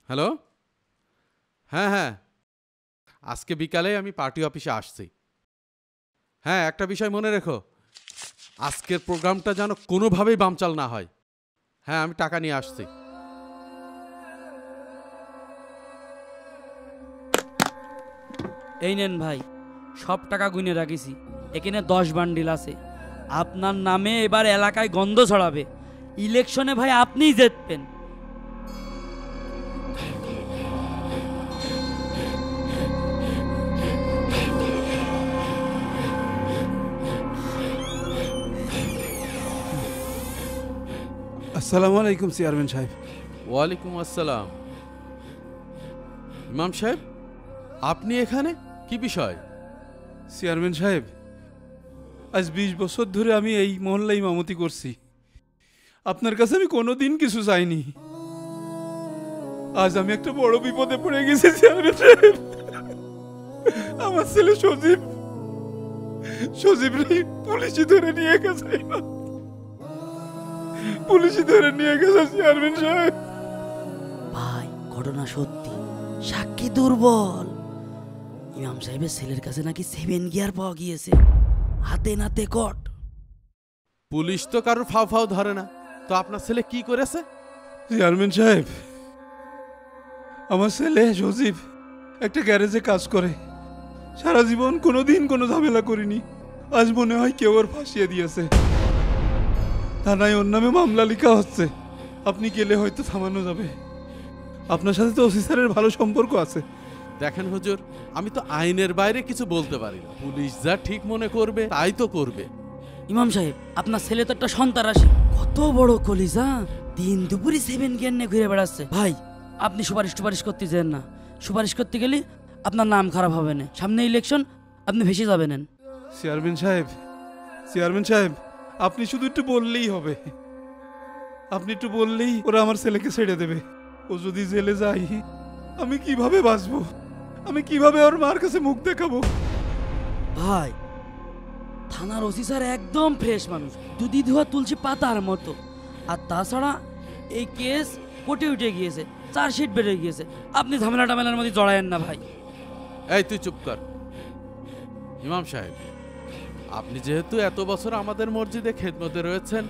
Hello, হ্যাঁ হ্যাঁ, আজকে বিকালে আমি পার্টি অফিসে আসছি। হ্যাঁ, একটা বিষয় মনে রেখো, আজকের প্রোগ্রামটা যেন কোনোভাবেই বামচাল না হয়। হ্যাঁ, আমি টাকা নিয়ে আসছি। এই নেন ভাই, সব টাকা গুনে রাখিছি। এখানে 10 বান্ডিল আছে। আপনার নামে এবার এলাকায় গন্ধ ছড়াবে। ইলেকশনে ভাই আপনিই জিতবেন। আসসালামু আলাইকুম চেয়ারম্যান সাহেব। ওয়ালাইকুম আসসালাম। ইমাম সাহেব, আপনি এখানে কি বিষয়? চেয়ারম্যান সাহেব, আজ 20 বছর ধরে আমি এই মহল্লায় ইমামতি করছি। আপনার কাছে আমি কোনোদিন কিছু চাইনি। আজ আমি একটা বড় বিপদে পড়ে গেছি চেয়ারম্যান সাহেব। আমার ছেলে সজীব রে পুলিশই ধরে নিয়ে গেছে। পুলিশই ধরে নিয়ে গেছে চেয়ারম্যান সাহেব। ভাই, ঘটনা সত্যি, সাক্ষী দুর্বল। ইমাম সাহেবের ছেলের কাছে নাকি 7 গিয়ার পাওয়া গিয়েছে, হাতে নাতে কট। পুলিশ তো কারোর ফাও ফাও ধরে না, তো আপনার ছেলে কি করেছে? চেয়ারম্যান সাহেব, আমার ছেলে সজীব একটা গ্যারেজে কাজ করে। সারা জীবন কোনোদিন কোনো ঝামেলা করিনি। আজ মনে হয় কেউ ওর ফাঁসিয়ে দিয়েছে। থানায় ওর নামে মামলা লেখা হচ্ছে। আপনি গেলে হয়তো থামানো যাবে। আপনার সাথে তো ওসি স্যারের ভালো সম্পর্ক আছে। দেখেন হুজুর, আমি তো আইনের বাইরে কিছু বলতে পারি না। পুলিশ যা ঠিক মনে করবে তাই তো করবে। ইমাম সাহেব, আপনার ছেলে তো একটা সন্ত্রাসী। কত বড় কলিজা, দিন দুপুরি 7 গিয়ার নিয়ে ঘুরে বেড়াচ্ছে। ভাই, আপনি সুপারিশ করতে যান না। সুপারিশ করতে গেলে আপনার নাম খারাপ হবে না। সামনে ইলেকশন, আপনি ভেসে যাবেন। চেয়ারম্যান সাহেব, আপনি শুধু একটু বললেই হবে। আপনি একটু বললেই ওরা আমার ছেলেকে ছেড়ে দেবে। ও যদি জেলে যায়, আমি কিভাবে বাঁচবো? আমি কিভাবে ওর মার কাছে মুখ দেখাবো? ভাই, থানার ওসি স্যার একদম ফ্রেশ মানুষ, দুধি ধোয়া তুলসী পাতার মতো। আর তাছাড়া এই কেস কোর্টে উঠে গিয়েছে, চার্জশিট বেড়ে গিয়েছে। আপনি ঝামেলার মধ্যে জড়ায়েন না ভাই। এই তুই চুপ কর। ইমাম সাহেব, আপনি যেহেতু এত বছর আমাদের মসজিদে খেদমতে রয়েছেন,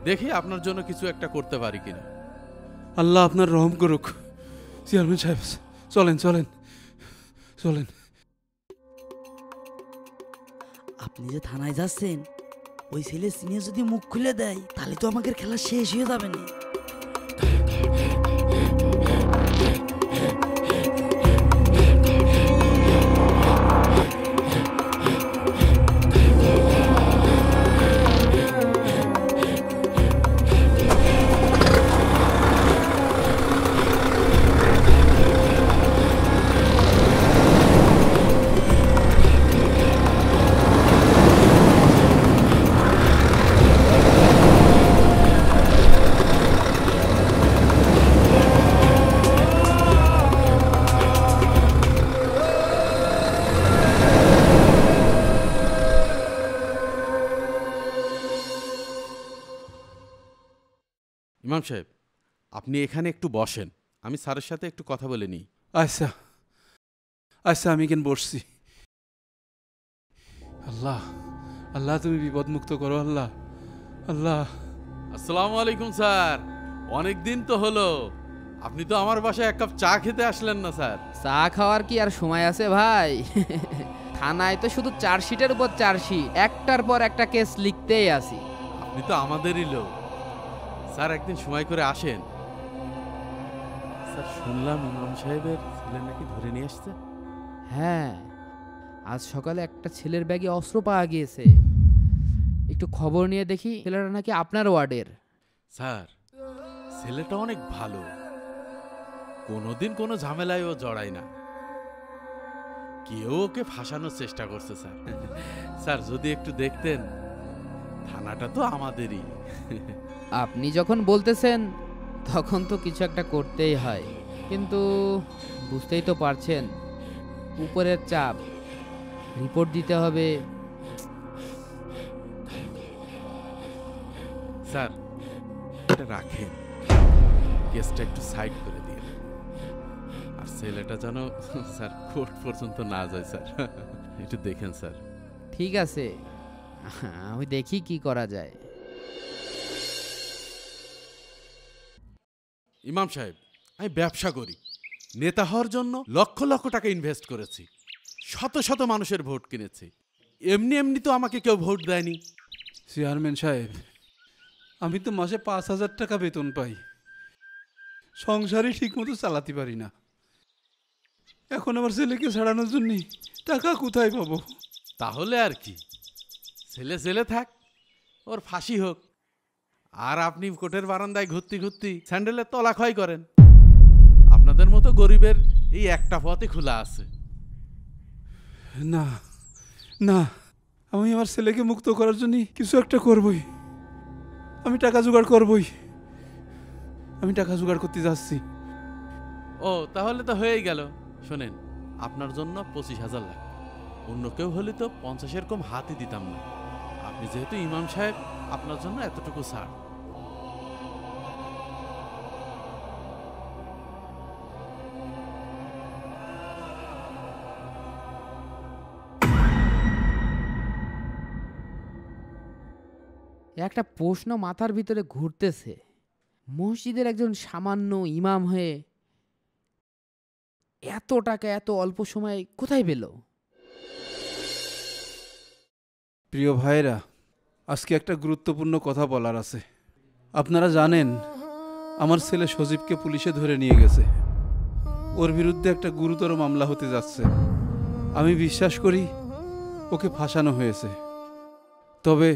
দেখি আপনার জন্য কিছু একটা করতে পারি কিনা। আল্লাহ আপনার রহম করুক। চেয়ারম্যান সাহেব, চলেন। আপনি যে থানায় যাচ্ছেন, ওই ছেলে সিনিয়র যদি মুখ খুলে দেয়, তাহলে তো আমাদের খেলা শেষ হয়ে যাবে না। ইমাম সাহেব, আপনি এখানে একটু বসেন, আমি স্যারের সাথে একটু কথা বলে নিই। আচ্ছা, আমি কেন বসছি। আল্লাহ তুমি বিপদ মুক্ত করো। আল্লাহ। আসসালামু আলাইকুম স্যার, অনেক দিন তো হলো। আপনি তো আমার বাসায় 1 কাপ চা খেতে আসলেন না স্যার। চা খাওয়ার কি আর সময় আছে ভাই? থানায় তো শুধু চার্জশিটের উপর চার্জশিট, একটার পর একটা কেস লিখতেই আসি। আপনি তো আমাদেরই লোক স্যার, একদিন সময় করে আসেন। স্যার, শুনলাম ইমাম সাহেবের ছেলে নাকি ধরে নিয়ে আসছে। হ্যাঁ, আজ সকালে একটা ছেলের ব্যাগে অস্ত্র পাওয়া গিয়েছে। একটু খবর নিয়ে দেখি, ছেলেটা নাকি আপনার ওয়ার্ডের। স্যার, ছেলেটা অনেক ভালো, কোনোদিন কোনো ঝামেলায় ও জড়ায় না। কেউ ওকে ফাঁসানোর চেষ্টা করছে স্যার। স্যার, যদি একটু দেখতেন, থানাটা তো আমাদেরই। আপনি যখন বলতেছেন, তখন তো কিছু একটা করতেই হয়, কিন্তু বুঝতেই তো পারছেন উপরের চাপ, রিপোর্ট দিতে হবে। স্যার, এটা রাখেন, কেসটা একটু সাইড করে দিন। ছেলেটা যেন স্যার কোর্ট পর্যন্ত না যায় স্যার, একটু দেখেন স্যার। ঠিক আছে, আমি দেখি কি করা যায়। ইমাম সাহেব, আমি ব্যবসা করি, নেতা হওয়ার জন্য লক্ষ লক্ষ টাকা ইনভেস্ট করেছি, শত শত মানুষের ভোট কিনেছি, এমনি এমনি তো আমাকে কেউ ভোট দেয়নি। চেয়ারম্যান সাহেব, আমি তো মাসে 5,000 টাকা বেতন পাই, সংসারই ঠিক মতো চালাতে পারি না। এখন আমার ছেলেকে ছাড়ানোর জন্য টাকা কোথায় পাবো? তাহলে আর কি, ছেলে ছেলে থাক, ওর ফাঁসি হোক, আর আপনি কোর্টের বারান্দায় ঘুরতে ঘুরতে স্যান্ডেলের তলা ক্ষয় করেন। আপনাদের মতো গরিবের এই একটা পথই খোলা আছে। না না, আমি আমার ছেলেকে মুক্ত করার জন্য কিছু একটা করবই, আমি টাকা জোগাড় করবই, আমি টাকা জোগাড় করতে যাচ্ছি। ও তাহলে তো হয়েই গেল। শোনেন, আপনার জন্য 25,000 লাগবে, অন্য কেউ হলে তো 50-এর কম হাতই দিতাম না। আপনি যেহেতু ইমাম সাহেব, আপনার জন্য এতটুকু ছাড়। একটা প্রশ্ন মাথার ভিতরে ঘুরতেছে, মসজিদের একজন সামান্য ইমাম হয়ে এত টাকা এত অল্প সময়ে কোথায় পেল? প্রিয় ভাইরা, আজকে একটা গুরুত্বপূর্ণ কথা বলার আছে। আপনারা জানেন, আমার ছেলে সজীবকে পুলিশে ধরে নিয়ে গেছে, ওর বিরুদ্ধে একটা গুরুতর মামলা হতে যাচ্ছে। আমি বিশ্বাস করি ওকে ফাঁসানো হয়েছে, তবে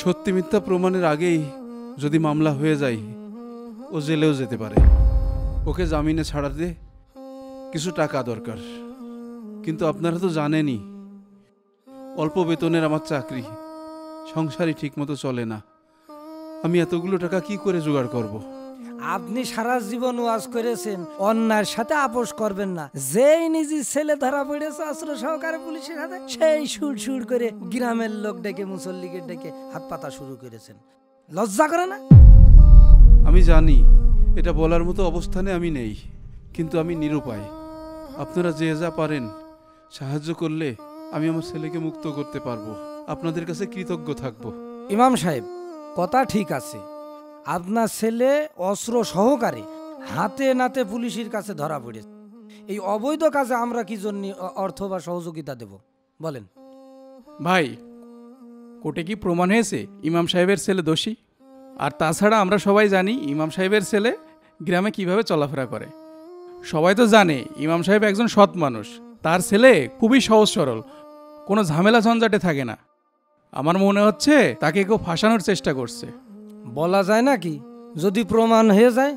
সত্যি মিথ্যা প্রমাণের আগেই যদি মামলা হয়ে যায়, ও জেলেও যেতে পারে। ওকে জামিনে ছাড়াতে কিছু টাকা দরকার, কিন্তু আপনারা তো জানেনই, অল্প বেতনের আমার চাকরি, সংসারই ঠিকমতো চলে না। আমি এতগুলো টাকা কি করে জোগাড় করব? আপনি সারা জীবন ওয়াজ করেছেন অন্যায়ের সাথে আপোষ করবেন না। যেই নিজের ছেলে ধরা পড়েছে অস্ত্র সহকারে পুলিশের হাতে, সেই সুর সুর করে গ্রামের লোক ডেকে মুসল্লিকে ডেকে হাত পাতা শুরু করেছেন। লজ্জা করে না? আমি জানি এটা বলার মতো অবস্থানে আমি নেই, কিন্তু আমি নিরুপায়। আপনারা যে যা পারেন সাহায্য করলে আমি আমার ছেলেকে মুক্ত করতে পারবো। আপনাদের কাছে কৃতজ্ঞ থাকব। ইমাম সাহেব, কথা ঠিক আছে, আপনার ছেলে অস্ত্র সহকারে হাতে নাতে পুলিশের কাছে ধরা পড়েছে। এই অবৈধ কাজে আমরা কি জন্য অর্থ বা সহযোগিতা দেব বলেন? ভাই, কোর্টে কি প্রমাণ হয়েছে ইমাম সাহেবের ছেলে দোষী? আর তাছাড়া আমরা সবাই জানি ইমাম সাহেবের ছেলে গ্রামে কিভাবে চলাফেরা করে। সবাই তো জানে ইমাম সাহেব একজন সৎ মানুষ, তার ছেলে খুবই সহজ সরল, কোনো ঝামেলা ঝঞ্ঝাটে থাকে না। আমার মনে হচ্ছে তাকে কেউ ফাঁসানোর চেষ্টা করছে। বলা যায় নাকি, যদি প্রমাণ হয়ে যায়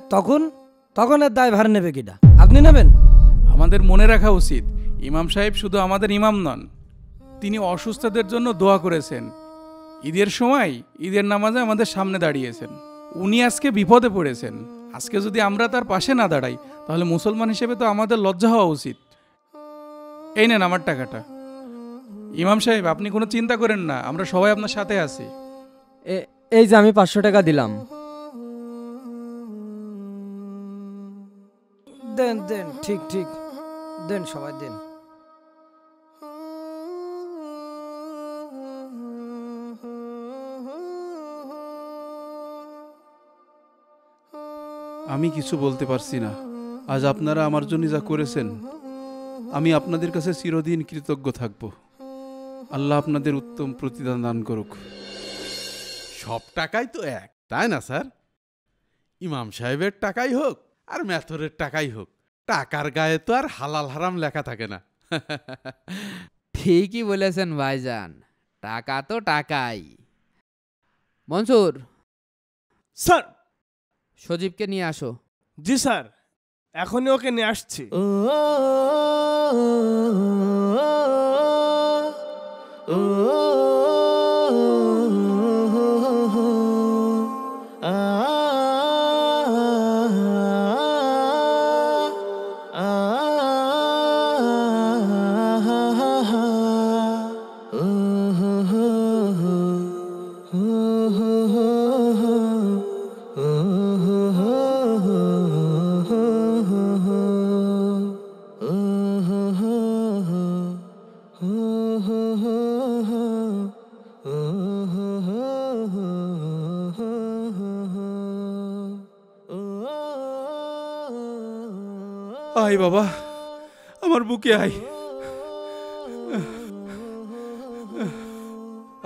তখন এর দায়ভার নেবে কিনা? আপনি নেবেন? আমাদের মনে রাখা উচিত, ইমাম সাহেব শুধু আমাদের ইমাম নন, তিনি অসুস্থদের জন্য দোয়া করেছেন। ঈদের সময় ঈদের নামাজে আমাদের সামনে দাঁড়িয়েছেন। উনি আজকে বিপদে পড়েছেন, আজকে যদি আমরা তার পাশে না দাঁড়াই তাহলে মুসলমান হিসেবে তো আমাদের লজ্জা হওয়া উচিত। এই নেন আমার টাকাটা। ইমাম সাহেব, আপনি কোনো চিন্তা করেন না, আমরা সবাই আপনার সাথে আছি। এই যে আমি 500 টাকা দিলাম। দেন দেন, ঠিক ঠিক দেন, সবাই দেন। আমি কিছু বলতে পারছি না। আজ আপনারা আমার জন্য যা করেছেন, আমি আপনাদের কাছে চিরদিন কৃতজ্ঞ থাকব। আল্লাহ আপনাদের উত্তম প্রতিদান দান করুক। সব টাকাই তো এক, তাই না স্যার? ইমাম সাহেবের টাকাই হোক আর মেথরের টাকাই হোক, টাকার গায়ে তো আর হালাল হারাম লেখা থাকে না। ঠিকই বলেছেন ভাইজান, টাকা তো টাকাই। মনসুর, স্যার। সজীবকে নিয়ে আসো। জি স্যার, এখনই ওকে নিয়ে আসছি। আয় বাবা, আমার বুকে আয়।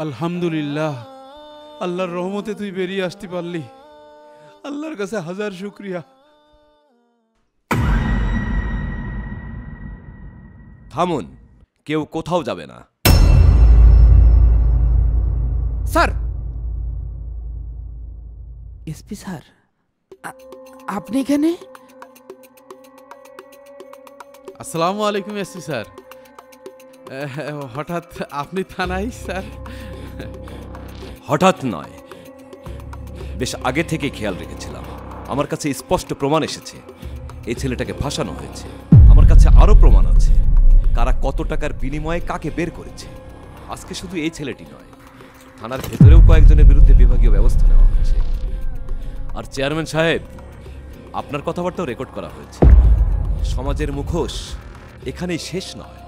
আলহামদুলিল্লাহ, আল্লাহর রহমতে তুই বেরিয়ে আসতে পারলি। আল্লাহর কাছে হাজার শুকরিয়া। থামুন, কেউ কোথাও যাবে না। স্যার, এসপি স্যার, আপনি এখানে? আসসালামু আলাইকুম এসপি স্যার। হঠাৎ আপনি থানায় স্যার? হঠাৎ নয়, বেশ আগে থেকে খেয়াল রেখেছিলাম। আমার কাছে স্পষ্ট প্রমাণ এসেছে এই ছেলেটাকে ফাঁসানো হয়েছে। আমার কাছে আরো প্রমাণ আছে কারা কত টাকার বিনিময়ে কাকে বের করেছে। আজকে শুধু এই ছেলেটি নয়, থানার ভেতরেও কয়েকজনের বিরুদ্ধে বিভাগীয় ব্যবস্থা নেওয়া হচ্ছে। আর চেয়ারম্যান সাহেব, আপনার কথাবার্তাও রেকর্ড করা হয়েছে। সমাজের মুখোশ এখানেই শেষ নয়।